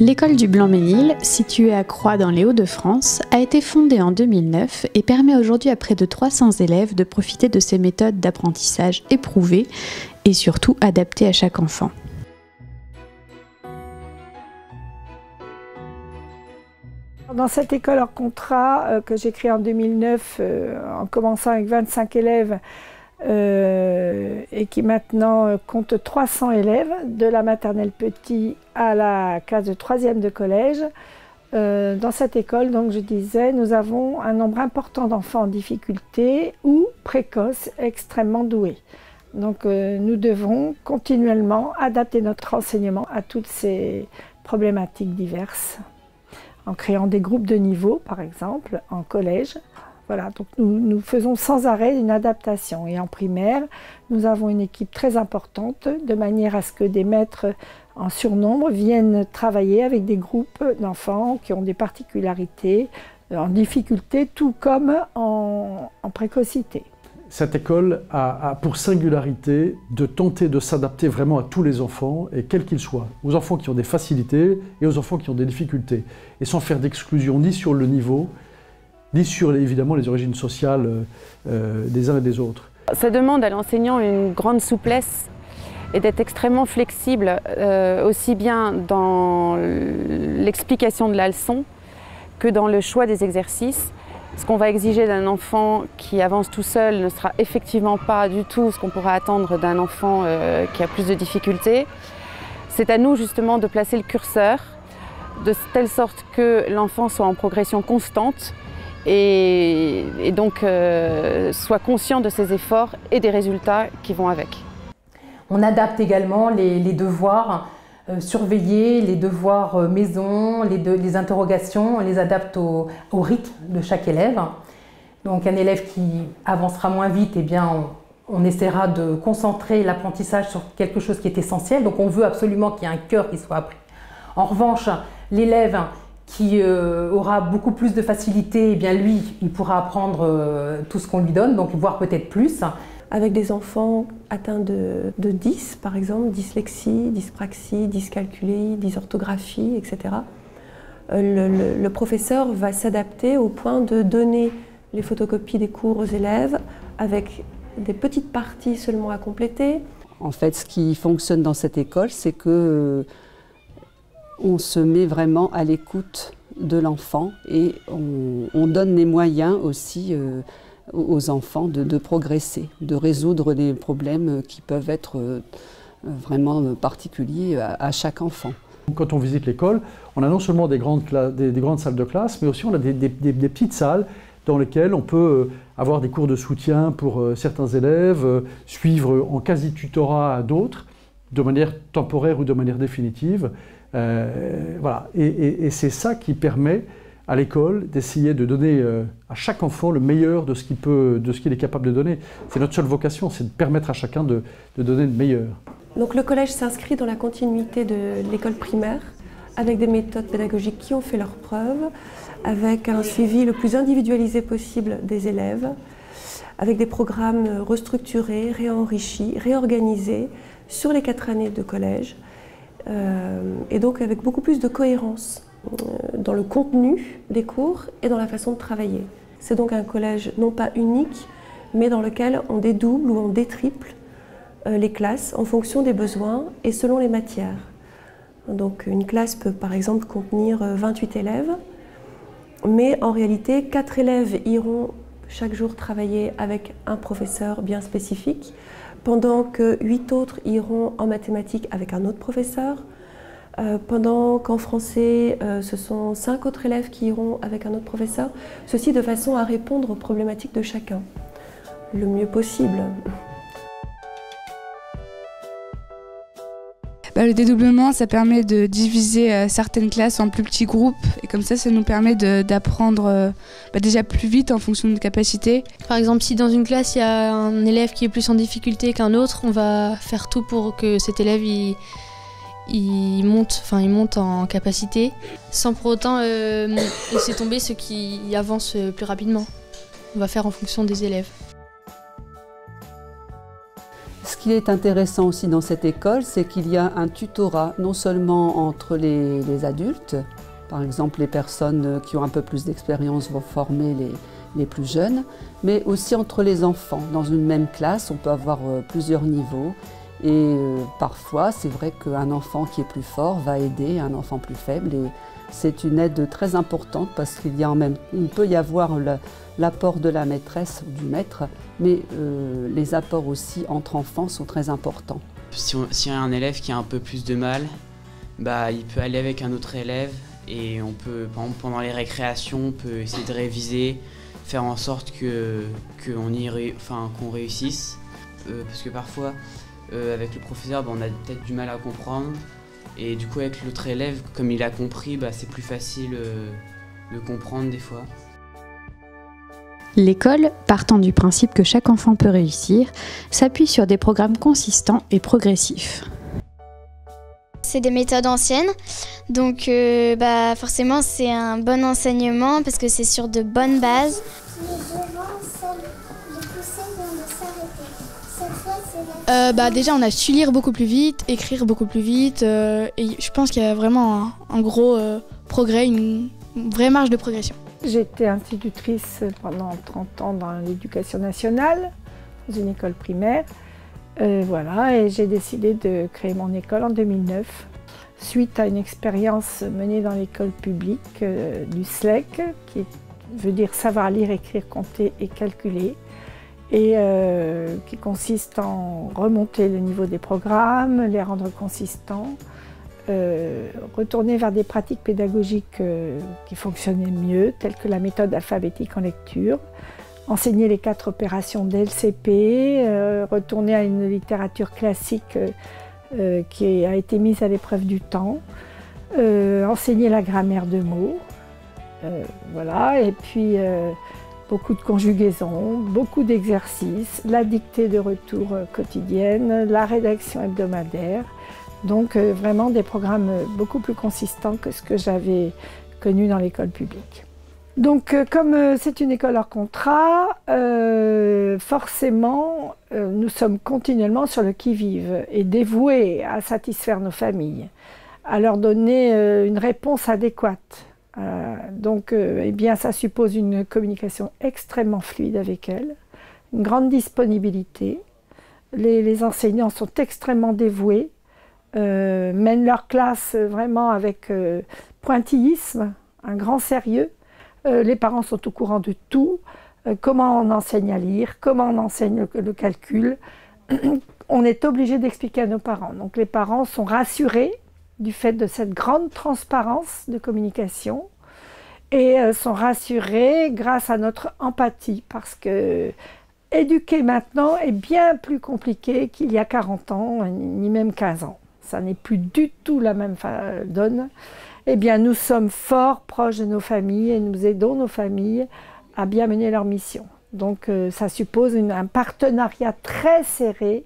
L'école du Blanc-Mesnil, située à Croix dans les Hauts-de-France, a été fondée en 2009 et permet aujourd'hui à près de 300 élèves de profiter de ces méthodes d'apprentissage éprouvées et surtout adaptées à chaque enfant. Dans cette école hors contrat que j'ai créée en 2009, en commençant avec 25 élèves et qui maintenant compte 300 élèves, de la maternelle petit à la classe de 3e de collège. Dans cette école, donc, je disais, nous avons un nombre important d'enfants en difficulté ou précoces, extrêmement doués. Donc nous devons continuellement adapter notre enseignement à toutes ces problématiques diverses, en créant des groupes de niveau, par exemple, en collège. Voilà, donc nous faisons sans arrêt une adaptation. Et en primaire, nous avons une équipe très importante, de manière à ce que des maîtres en surnombre viennent travailler avec des groupes d'enfants qui ont des particularités, en difficulté, tout comme en précocité. Cette école a pour singularité de tenter de s'adapter vraiment à tous les enfants, et quels qu'ils soient, aux enfants qui ont des facilités et aux enfants qui ont des difficultés, et sans faire d'exclusion ni sur le niveau, ni sur évidemment les origines sociales des uns et des autres. Ça demande à l'enseignant une grande souplesse et d'être extrêmement flexible, aussi bien dans l'explication de la leçon que dans le choix des exercices. Ce qu'on va exiger d'un enfant qui avance tout seul ne sera effectivement pas du tout ce qu'on pourrait attendre d'un enfant qui a plus de difficultés. C'est à nous justement de placer le curseur de telle sorte que l'enfant soit en progression constante et donc soit conscient de ses efforts et des résultats qui vont avec. On adapte également les devoirs surveiller, les devoirs maison, les interrogations, on les adapte au rythme de chaque élève. Donc un élève qui avancera moins vite, eh bien on essaiera de concentrer l'apprentissage sur quelque chose qui est essentiel. Donc on veut absolument qu'il y ait un cœur qui soit appris. En revanche, l'élève qui aura beaucoup plus de facilité, eh bien lui, il pourra apprendre tout ce qu'on lui donne, donc voire peut-être plus. Avec des enfants atteints de 10, par exemple, dyslexie, dyspraxie, dyscalculie, dysorthographie, etc. Le professeur va s'adapter au point de donner les photocopies des cours aux élèves avec des petites parties seulement à compléter. En fait, ce qui fonctionne dans cette école, c'est que on se met vraiment à l'écoute de l'enfant et on donne les moyens aussi aux enfants de progresser, de résoudre des problèmes qui peuvent être vraiment particuliers à chaque enfant. Quand on visite l'école, on a non seulement des grandes salles de classe, mais aussi on a des petites salles dans lesquelles on peut avoir des cours de soutien pour certains élèves, suivre en quasi-tutorat d'autres, de manière temporaire ou de manière définitive. Voilà. Et c'est ça qui permet à l'école d'essayer de donner à chaque enfant le meilleur de ce qu'il est capable de donner. C'est notre seule vocation, c'est de permettre à chacun de donner le meilleur. Donc le collège s'inscrit dans la continuité de l'école primaire, avec des méthodes pédagogiques qui ont fait leurs preuves, avec un suivi le plus individualisé possible des élèves, avec des programmes restructurés, réenrichis, réorganisés sur les 4 années de collège, et donc avec beaucoup plus de cohérence dans le contenu des cours et dans la façon de travailler. C'est donc un collège non pas unique, mais dans lequel on dédouble ou on détriple les classes en fonction des besoins et selon les matières. Donc une classe peut par exemple contenir 28 élèves, mais en réalité 4 élèves iront chaque jour travailler avec un professeur bien spécifique, pendant que 8 autres iront en mathématiques avec un autre professeur, pendant qu'en français, ce sont 5 autres élèves qui iront avec un autre professeur, ceci de façon à répondre aux problématiques de chacun, le mieux possible. Le dédoublement, ça permet de diviser certaines classes en plus petits groupes et comme ça nous permet d'apprendre déjà plus vite en fonction de nos capacités. Par exemple, si dans une classe il y a un élève qui est plus en difficulté qu'un autre, on va faire tout pour que cet élève il monte en capacité sans pour autant laisser tomber ceux qui avancent plus rapidement. On va faire en fonction des élèves. Ce qui est intéressant aussi dans cette école, c'est qu'il y a un tutorat, non seulement entre les adultes, par exemple les personnes qui ont un peu plus d'expérience vont former les plus jeunes, mais aussi entre les enfants. Dans une même classe, on peut avoir plusieurs niveaux. Et parfois, c'est vrai qu'un enfant qui est plus fort va aider un enfant plus faible. Et c'est une aide très importante parce qu'il peut y avoir l'apport de la maîtresse ou du maître, mais les apports aussi entre enfants sont très importants. Si y a un élève qui a un peu plus de mal, il peut aller avec un autre élève et on peut, par exemple, pendant les récréations, on peut essayer de réviser, faire en sorte qu'on réussisse. Parce que parfois, avec le professeur, on a peut-être du mal à comprendre. Et du coup, avec l'autre élève, comme il a compris, c'est plus facile de comprendre des fois. L'école, partant du principe que chaque enfant peut réussir, s'appuie sur des programmes consistants et progressifs. C'est des méthodes anciennes, donc forcément c'est un bon enseignement parce que c'est sur de bonnes bases. Déjà on a su lire beaucoup plus vite, écrire beaucoup plus vite et je pense qu'il y a vraiment un gros progrès, une vraie marge de progression. J'ai été institutrice pendant 30 ans dans l'éducation nationale, dans une école primaire. Et j'ai décidé de créer mon école en 2009, suite à une expérience menée dans l'école publique du SLEC, qui veut dire savoir lire, écrire, compter et calculer, et qui consiste en remonter le niveau des programmes, les rendre consistants, retourner vers des pratiques pédagogiques qui fonctionnaient mieux, telles que la méthode alphabétique en lecture, enseigner les 4 opérations d'LCP, retourner à une littérature classique qui a été mise à l'épreuve du temps, enseigner la grammaire de mots, et puis beaucoup de conjugaisons, beaucoup d'exercices, la dictée de retour quotidienne, la rédaction hebdomadaire, donc vraiment des programmes beaucoup plus consistants que ce que j'avais connu dans l'école publique. Donc comme c'est une école hors contrat, forcément nous sommes continuellement sur le qui-vive et dévoués à satisfaire nos familles, à leur donner une réponse adéquate. Ça suppose une communication extrêmement fluide avec elles, une grande disponibilité. Les enseignants sont extrêmement dévoués, mènent leur classe vraiment avec pointillisme, un grand sérieux. Les parents sont au courant de tout, comment on enseigne à lire, comment on enseigne le calcul. On est obligé d'expliquer à nos parents. Donc les parents sont rassurés du fait de cette grande transparence de communication et sont rassurés grâce à notre empathie parce que éduquer maintenant est bien plus compliqué qu'il y a 40 ans, ni même 15 ans. Ça n'est plus du tout la même donne. Eh bien, nous sommes fort proches de nos familles et nous aidons nos familles à bien mener leur mission. Donc, ça suppose un partenariat très serré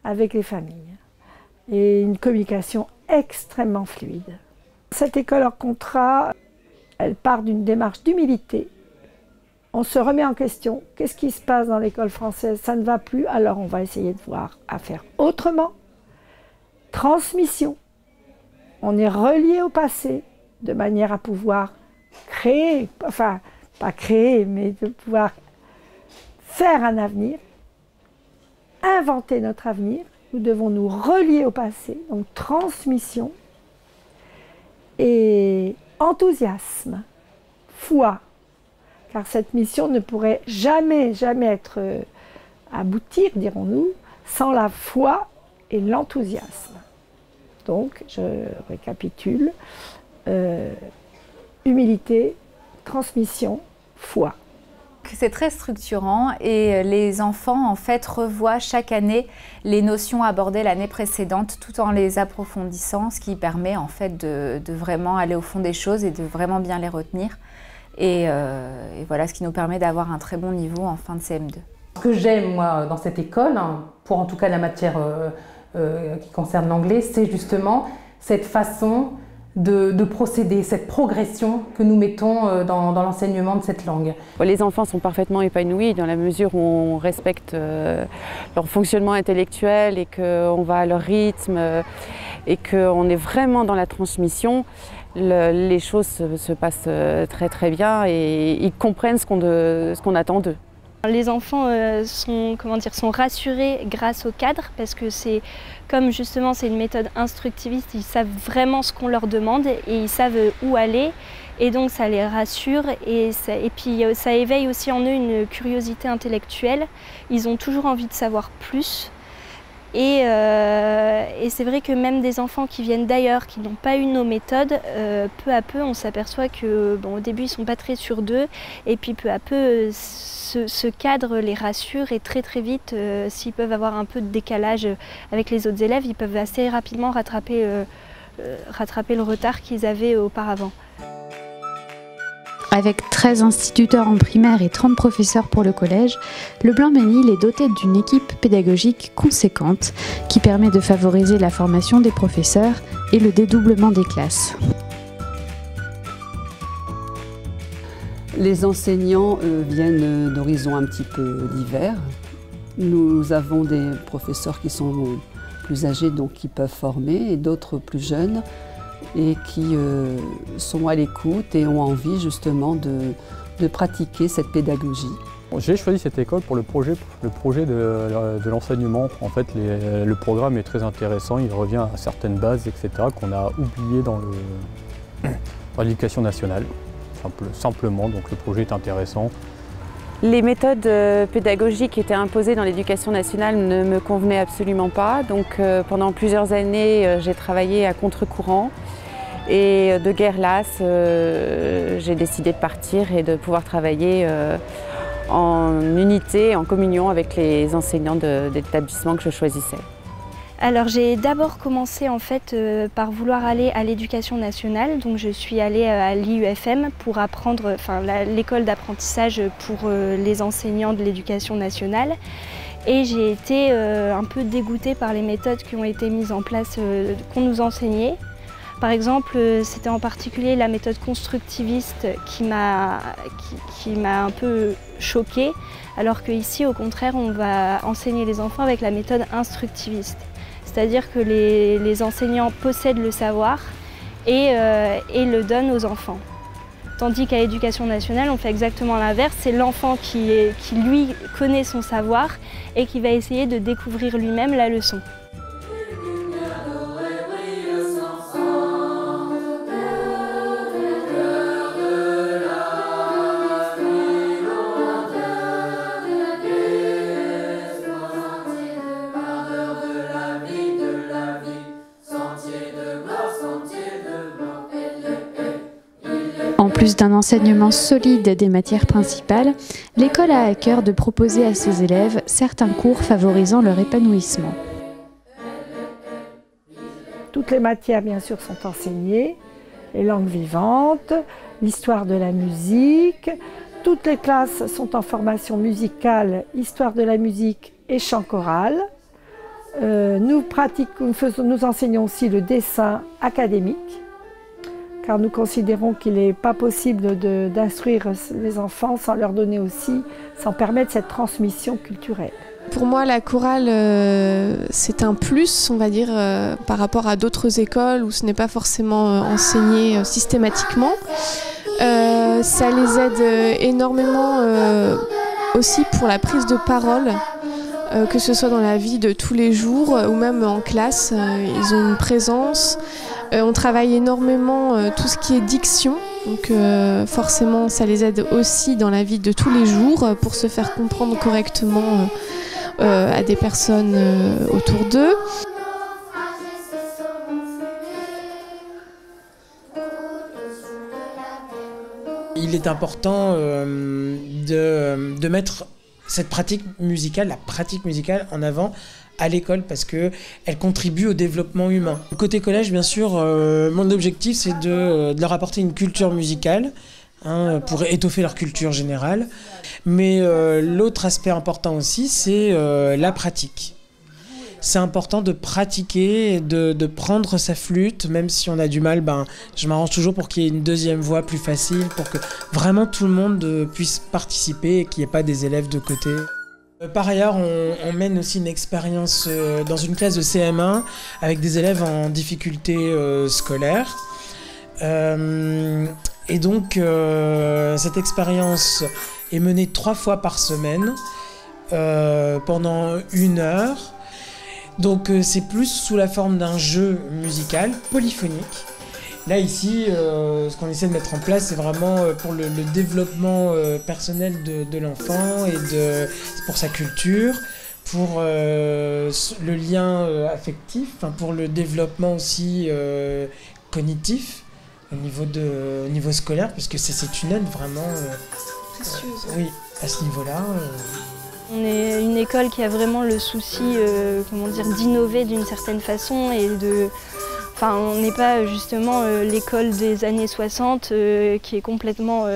avec les familles et une communication extrêmement fluide. Cette école hors contrat, elle part d'une démarche d'humilité. On se remet en question. Qu'est-ce qui se passe dans l'école française? Ça ne va plus, alors on va essayer de voir à faire autrement. Transmission. On est relié au passé de manière à pouvoir créer, enfin pas créer, mais de pouvoir faire un avenir, inventer notre avenir. Nous devons nous relier au passé, donc transmission et enthousiasme, foi, car cette mission ne pourrait jamais être aboutir, dirons-nous, sans la foi et l'enthousiasme. Donc, je récapitule, humilité, transmission, foi. C'est très structurant et les enfants en fait revoient chaque année les notions abordées l'année précédente tout en les approfondissant, ce qui permet en fait de vraiment aller au fond des choses et de vraiment bien les retenir. Et voilà ce qui nous permet d'avoir un très bon niveau en fin de CM2. Ce que j'aime moi dans cette école, pour en tout cas la matière qui concerne l'anglais, c'est justement cette façon de procéder, cette progression que nous mettons dans l'enseignement de cette langue. Les enfants sont parfaitement épanouis dans la mesure où on respecte leur fonctionnement intellectuel et qu'on va à leur rythme et qu'on est vraiment dans la transmission. Les choses se passent très très bien et ils comprennent ce qu'on attend d'eux. Les enfants sont rassurés grâce au cadre parce que comme justement c'est une méthode instructiviste, ils savent vraiment ce qu'on leur demande et ils savent où aller et donc ça les rassure et puis ça éveille aussi en eux une curiosité intellectuelle. Ils ont toujours envie de savoir plus et c'est vrai que même des enfants qui viennent d'ailleurs, qui n'ont pas eu nos méthodes, peu à peu on s'aperçoit que au début ils ne sont pas très sûrs d'eux et puis peu à peu ce cadre les rassure et très très vite, s'ils peuvent avoir un peu de décalage avec les autres élèves, ils peuvent assez rapidement rattraper le retard qu'ils avaient auparavant. Avec 13 instituteurs en primaire et 30 professeurs pour le collège, le Blanc-Mesnil est doté d'une équipe pédagogique conséquente qui permet de favoriser la formation des professeurs et le dédoublement des classes. Les enseignants viennent d'horizons un petit peu divers. Nous avons des professeurs qui sont plus âgés, donc qui peuvent former, et d'autres plus jeunes, et qui sont à l'écoute et ont envie justement de pratiquer cette pédagogie. J'ai choisi cette école pour le projet de l'enseignement. En fait, le programme est très intéressant, il revient à certaines bases, etc., qu'on a oubliées dans l'éducation nationale. Simplement, donc le projet est intéressant. Les méthodes pédagogiques qui étaient imposées dans l'éducation nationale ne me convenaient absolument pas. Donc pendant plusieurs années, j'ai travaillé à contre-courant. Et de guerre lasse, j'ai décidé de partir et de pouvoir travailler en unité, en communion avec les enseignants de l'établissement que je choisissais. Alors j'ai d'abord commencé en fait par vouloir aller à l'éducation nationale, donc je suis allée à l'IUFM pour apprendre, l'école d'apprentissage pour les enseignants de l'éducation nationale, et j'ai été un peu dégoûtée par les méthodes qui ont été mises en place, qu'on nous enseignait. Par exemple, c'était en particulier la méthode constructiviste qui m'a un peu choquée, alors qu'ici au contraire on va enseigner les enfants avec la méthode instructiviste. C'est-à-dire que les enseignants possèdent le savoir et le donnent aux enfants. Tandis qu'à l'éducation nationale, on fait exactement l'inverse. C'est l'enfant qui lui connaît son savoir et qui va essayer de découvrir lui-même la leçon. En plus d'un enseignement solide des matières principales, l'école a à cœur de proposer à ses élèves certains cours favorisant leur épanouissement. Toutes les matières, bien sûr, sont enseignées, les langues vivantes, l'histoire de la musique. Toutes les classes sont en formation musicale, histoire de la musique et chant choral. Nous enseignons aussi le dessin académique, car nous considérons qu'il n'est pas possible d'instruire les enfants sans leur donner aussi, sans permettre cette transmission culturelle. Pour moi, la chorale, c'est un plus, on va dire, par rapport à d'autres écoles où ce n'est pas forcément enseigné systématiquement. Ça les aide énormément aussi pour la prise de parole, que ce soit dans la vie de tous les jours ou même en classe. Ils ont une présence. On travaille énormément tout ce qui est diction, donc forcément ça les aide aussi dans la vie de tous les jours pour se faire comprendre correctement à des personnes autour d'eux. Il est important de mettre cette pratique musicale, la pratique musicale en avant à l'école parce qu'elle contribue au développement humain. Côté collège, bien sûr, mon objectif c'est de leur apporter une culture musicale pour étoffer leur culture générale. Mais l'autre aspect important aussi, c'est la pratique. c'est important de pratiquer, de prendre sa flûte, même si on a du mal, je m'arrange toujours pour qu'il y ait une deuxième voix plus facile, pour que vraiment tout le monde puisse participer et qu'il n'y ait pas des élèves de côté. Par ailleurs, on mène aussi une expérience dans une classe de CM1 avec des élèves en difficulté scolaire. Et donc, cette expérience est menée 3 fois par semaine pendant 1 heure. Donc, c'est plus sous la forme d'un jeu musical polyphonique. Là, ici, ce qu'on essaie de mettre en place, c'est vraiment pour le développement personnel de l'enfant et pour sa culture, pour le lien affectif, pour le développement aussi cognitif au niveau scolaire, parce que c'est une aide vraiment précieuse. Oui, à ce niveau-là. On est une école qui a vraiment le souci d'innover d'une certaine façon et de... Enfin, on n'est pas justement l'école des années 60 qui est complètement,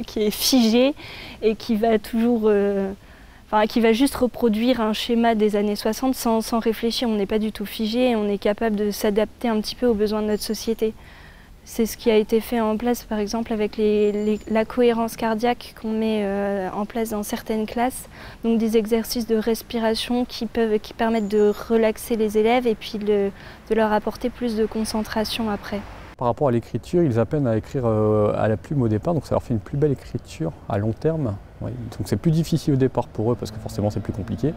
qui est figée et qui va toujours, qui va juste reproduire un schéma des années 60 sans réfléchir. On n'est pas du tout figé et on est capable de s'adapter un petit peu aux besoins de notre société. C'est ce qui a été fait en place, par exemple, avec la cohérence cardiaque qu'on met en place dans certaines classes. Donc des exercices de respiration qui permettent de relaxer les élèves et puis de leur apporter plus de concentration après. Par rapport à l'écriture, ils apprennent à écrire à la plume au départ, donc ça leur fait une plus belle écriture à long terme. Oui. Donc c'est plus difficile au départ pour eux parce que forcément c'est plus compliqué,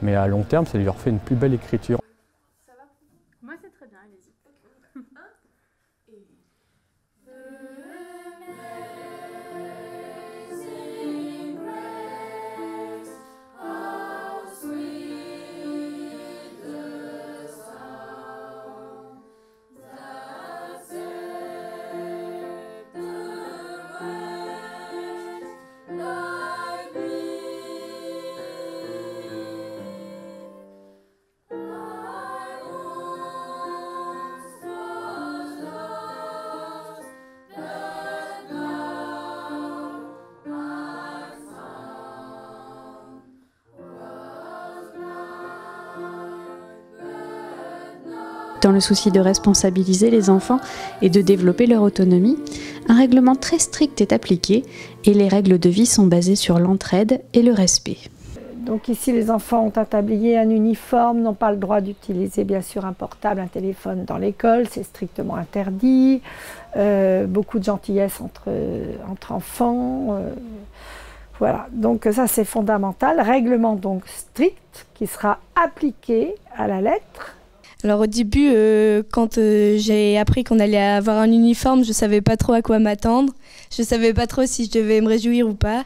mais à long terme, ça leur fait une plus belle écriture. Ça va? Moi c'est très bien, allez-y. Dans le souci de responsabiliser les enfants et de développer leur autonomie, un règlement très strict est appliqué et les règles de vie sont basées sur l'entraide et le respect. Donc ici, les enfants ont un tablier, un uniforme, n'ont pas le droit d'utiliser bien sûr un portable, un téléphone dans l'école, c'est strictement interdit. Beaucoup de gentillesse entre enfants. Voilà, donc ça c'est fondamental. Règlement donc strict qui sera appliqué à la lettre. Alors au début, quand j'ai appris qu'on allait avoir un uniforme, je ne savais pas trop à quoi m'attendre. Je ne savais pas trop si je devais me réjouir ou pas.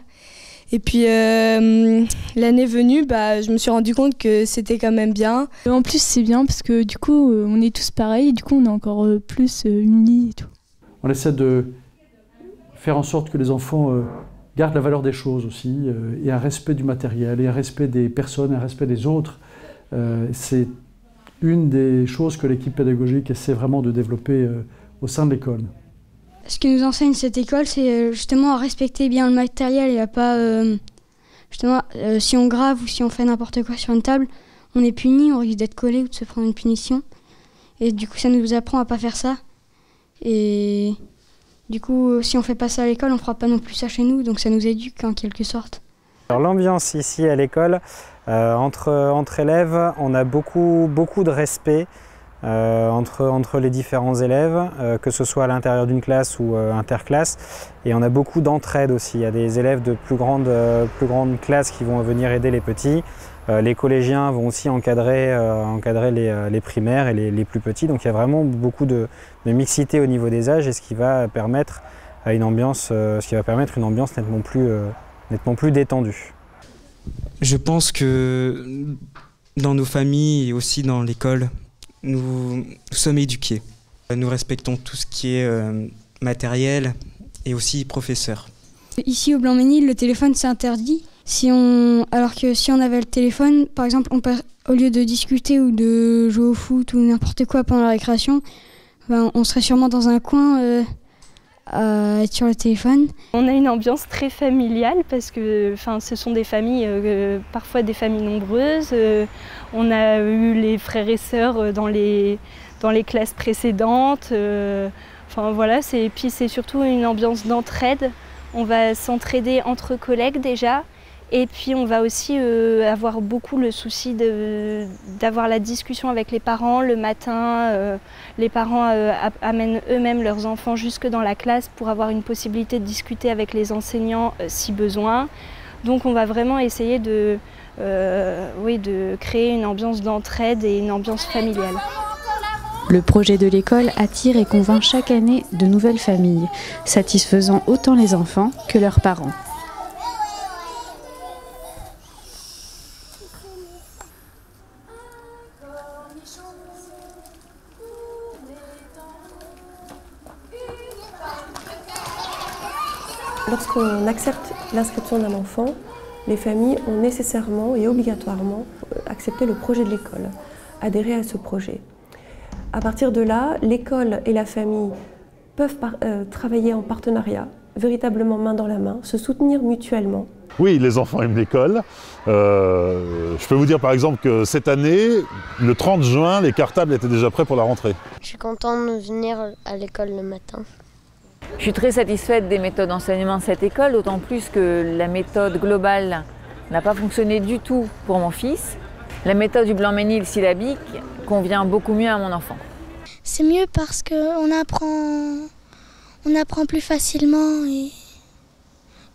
Et puis l'année venue, je me suis rendu compte que c'était quand même bien. En plus c'est bien parce que du coup on est tous pareils et du coup on est encore plus unis et tout. On essaie de faire en sorte que les enfants gardent la valeur des choses aussi et un respect du matériel et un respect des personnes, un respect des autres. C'est une des choses que l'équipe pédagogique essaie vraiment de développer au sein de l'école. Ce que nous enseigne cette école, c'est justement à respecter bien le matériel et à pas, si on grave ou si on fait n'importe quoi sur une table, on est puni, on risque d'être collé ou de se prendre une punition. Et du coup, ça nous apprend à pas faire ça. Et du coup, si on fait pas ça à l'école, on fera pas non plus ça chez nous, donc ça nous éduque en quelque sorte. Alors l'ambiance ici à l'école, entre élèves, on a beaucoup de respect entre les différents élèves, que ce soit à l'intérieur d'une classe ou interclasse. Et on a beaucoup d'entraide aussi. Il y a des élèves de plus grandes classes qui vont venir aider les petits. Les collégiens vont aussi encadrer les primaires et les plus petits. Donc il y a vraiment beaucoup de mixité au niveau des âges et ce qui va permettre une ambiance nettement plus détendue. Je pense que dans nos familles et aussi dans l'école, nous sommes éduqués. Nous respectons tout ce qui est matériel et aussi professeur. Ici au Blanc-Ménil, le téléphone c'est interdit. Alors que si on avait le téléphone, par exemple, au lieu de discuter ou de jouer au foot ou n'importe quoi pendant la récréation, on serait sûrement dans un coin à être sur le téléphone. On a une ambiance très familiale parce que ce sont des familles, parfois des familles nombreuses. On a eu les frères et sœurs dans les classes précédentes. Voilà, puis c'est surtout une ambiance d'entraide. On va s'entraider entre collègues déjà. Et puis on va aussi avoir beaucoup le souci d'avoir la discussion avec les parents le matin. Les parents amènent eux-mêmes leurs enfants jusque dans la classe pour avoir une possibilité de discuter avec les enseignants si besoin. Donc on va vraiment essayer de créer une ambiance d'entraide et une ambiance familiale. Le projet de l'école attire et convainc chaque année de nouvelles familles, satisfaisant autant les enfants que leurs parents. Lorsqu'on accepte l'inscription d'un enfant, les familles ont nécessairement et obligatoirement accepté le projet de l'école, adhéré à ce projet. À partir de là, l'école et la famille peuvent travailler en partenariat, véritablement main dans la main, se soutenir mutuellement. Oui, les enfants aiment l'école. Je peux vous dire par exemple que cette année, le 30 juin, les cartables étaient déjà prêts pour la rentrée. Je suis contente de venir à l'école le matin. Je suis très satisfaite des méthodes d'enseignement de cette école, d'autant plus que la méthode globale n'a pas fonctionné du tout pour mon fils. La méthode du blanc-ménil syllabique convient beaucoup mieux à mon enfant. C'est mieux parce qu'on apprend plus facilement et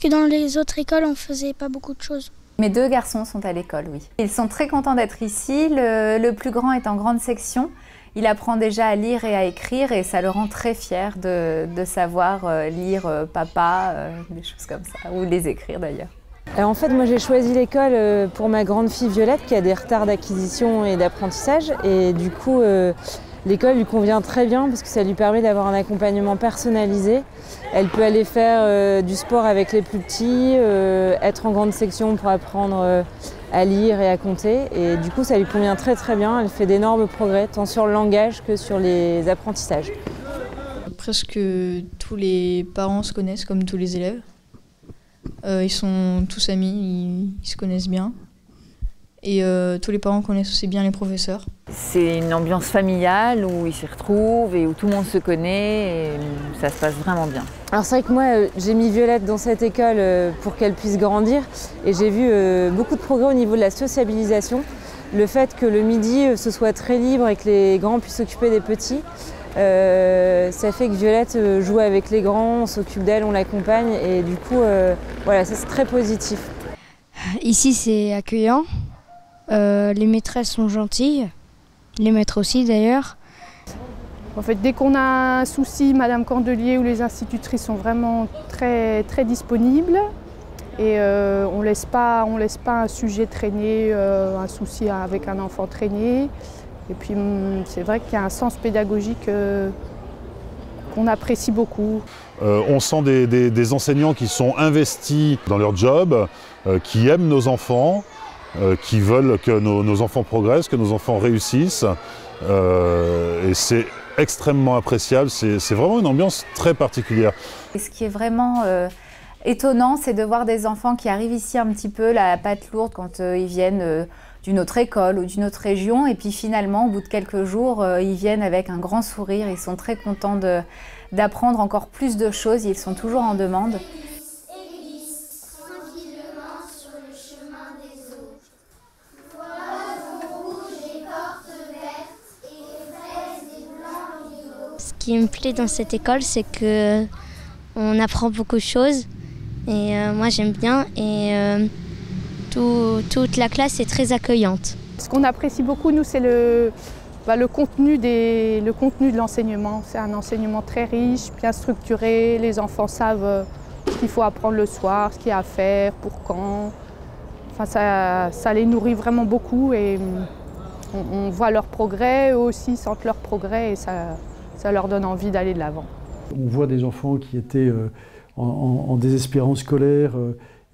que dans les autres écoles, on ne faisait pas beaucoup de choses. Mes deux garçons sont à l'école, oui. Ils sont très contents d'être ici. Le plus grand est en grande section. Il apprend déjà à lire et à écrire et ça le rend très fier de savoir lire papa, des choses comme ça, ou les écrire d'ailleurs. En fait, moi j'ai choisi l'école pour ma grande fille Violette qui a des retards d'acquisition et d'apprentissage et du coup l'école lui convient très bien parce que ça lui permet d'avoir un accompagnement personnalisé. Elle peut aller faire du sport avec les plus petits, être en grande section pour apprendre à lire et à compter et du coup ça lui convient très très bien. Elle fait d'énormes progrès tant sur le langage que sur les apprentissages. Presque tous les parents se connaissent comme tous les élèves. Ils sont tous amis, ils se connaissent bien. Et tous les parents connaissent aussi bien les professeurs. C'est une ambiance familiale où ils s'y retrouvent et où tout le monde se connaît et ça se passe vraiment bien. Alors c'est vrai que moi j'ai mis Violette dans cette école pour qu'elle puisse grandir et j'ai vu beaucoup de progrès au niveau de la sociabilisation. Le fait que le midi ce soit très libre et que les grands puissent s'occuper des petits, ça fait que Violette joue avec les grands, on s'occupe d'elle, on l'accompagne et du coup voilà, ça c'est très positif. Ici c'est accueillant, les maîtresses sont gentilles, les maîtres aussi d'ailleurs. En fait, dès qu'on a un souci, Madame Candelier ou les institutrices sont vraiment très, très disponibles et on laisse pas un sujet traîner, un souci avec un enfant traîner. Et puis c'est vrai qu'il y a un sens pédagogique qu'on apprécie beaucoup. On sent des enseignants qui sont investis dans leur job, qui aiment nos enfants, qui veulent que nos enfants progressent, que nos enfants réussissent. Et c'est extrêmement appréciable, c'est vraiment une ambiance très particulière. Et ce qui est vraiment étonnant, c'est de voir des enfants qui arrivent ici un petit peu la patte lourde quand ils viennent d'une autre école ou d'une autre région et puis finalement au bout de quelques jours ils viennent avec un grand sourire, ils sont très contents d'apprendre encore plus de choses, ils sont toujours en demande. Ce qui me plaît dans cette école, c'est que on apprend beaucoup de choses et moi j'aime bien et toute la classe est très accueillante. Ce qu'on apprécie beaucoup, nous, c'est le contenu de l'enseignement. C'est un enseignement très riche, bien structuré. Les enfants savent ce qu'il faut apprendre le soir, ce qu'il y a à faire, pour quand. Enfin, ça les nourrit vraiment beaucoup et on voit leur progrès, eux aussi sentent leur progrès et ça leur donne envie d'aller de l'avant. On voit des enfants qui étaient en désespérance scolaire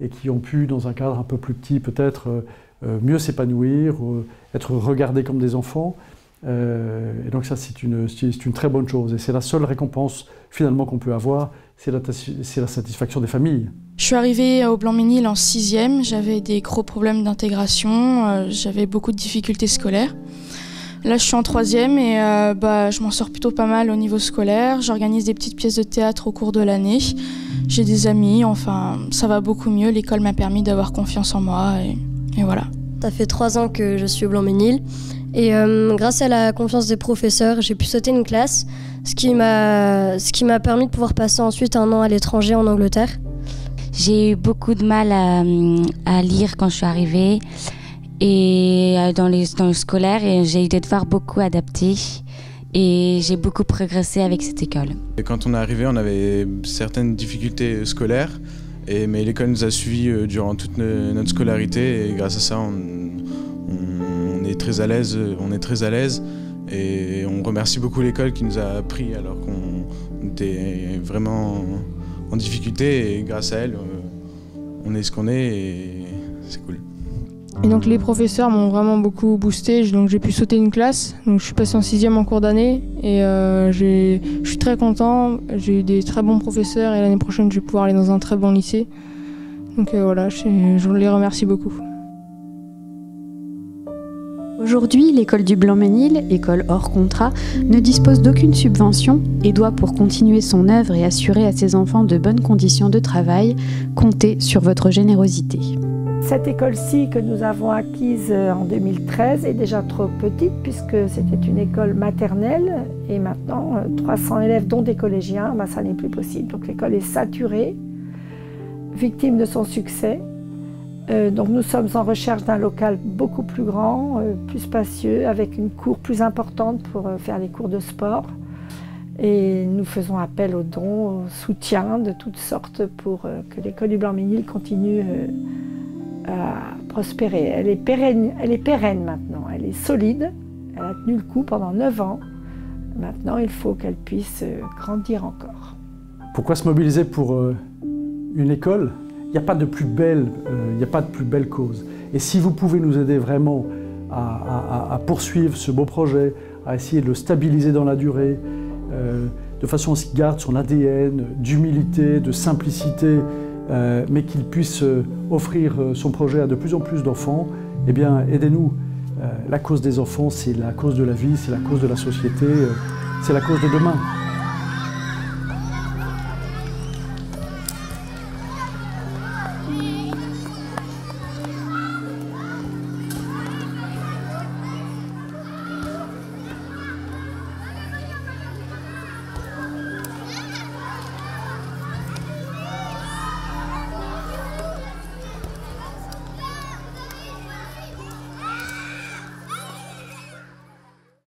et qui ont pu, dans un cadre un peu plus petit peut-être, mieux s'épanouir, être regardés comme des enfants. Et donc ça, c'est une très bonne chose. Et c'est la seule récompense finalement qu'on peut avoir, c'est la satisfaction des familles. Je suis arrivée au Blanc-Ménil en 6e, j'avais des gros problèmes d'intégration, j'avais beaucoup de difficultés scolaires. Là, je suis en 3e et je m'en sors plutôt pas mal au niveau scolaire. J'organise des petites pièces de théâtre au cours de l'année. J'ai des amis, enfin, ça va beaucoup mieux. L'école m'a permis d'avoir confiance en moi et voilà. Ça fait 3 ans que je suis au Blanc-Ménil et grâce à la confiance des professeurs, j'ai pu sauter une classe, ce qui m'a permis de pouvoir passer ensuite 1 an à l'étranger en Angleterre. J'ai eu beaucoup de mal à lire quand je suis arrivée. Et dans le scolaire, et j'ai eu des devoirs beaucoup adaptés et j'ai beaucoup progressé avec cette école. Et quand on est arrivé, on avait certaines difficultés scolaires, mais l'école nous a suivis durant toute notre scolarité et grâce à ça, on est très à l'aise, et on remercie beaucoup l'école qui nous a appris alors qu'on était vraiment en difficulté et grâce à elle, on est ce qu'on est et c'est cool. Et donc les professeurs m'ont vraiment beaucoup boosté, donc j'ai pu sauter une classe. Donc je suis passée en 6e en cours d'année et je suis très content. J'ai eu des très bons professeurs et l'année prochaine je vais pouvoir aller dans un très bon lycée. Donc voilà, je les remercie beaucoup. Aujourd'hui, l'école du Blanc-Ménil, école hors contrat, ne dispose d'aucune subvention et doit, pour continuer son œuvre et assurer à ses enfants de bonnes conditions de travail, compter sur votre générosité. Cette école-ci que nous avons acquise en 2013 est déjà trop petite puisque c'était une école maternelle et maintenant 300 élèves dont des collégiens, ça n'est plus possible. Donc l'école est saturée, victime de son succès. Donc nous sommes en recherche d'un local beaucoup plus grand, plus spacieux, avec une cour plus importante pour faire les cours de sport. Et nous faisons appel aux dons, au soutien de toutes sortes pour que l'école du Blanc-Ménil continue à prospérer. Elle est pérenne maintenant, elle est solide, elle a tenu le coup pendant 9 ans. Maintenant, il faut qu'elle puisse grandir encore. Pourquoi se mobiliser pour une école ? Il n'y a pas de plus belle cause. Et si vous pouvez nous aider vraiment à poursuivre ce beau projet, à essayer de le stabiliser dans la durée, de façon à ce qu'il garde son ADN d'humilité, de simplicité, mais qu'il puisse offrir son projet à de plus en plus d'enfants, eh bien, aidez-nous. La cause des enfants, c'est la cause de la vie, c'est la cause de la société, c'est la cause de demain.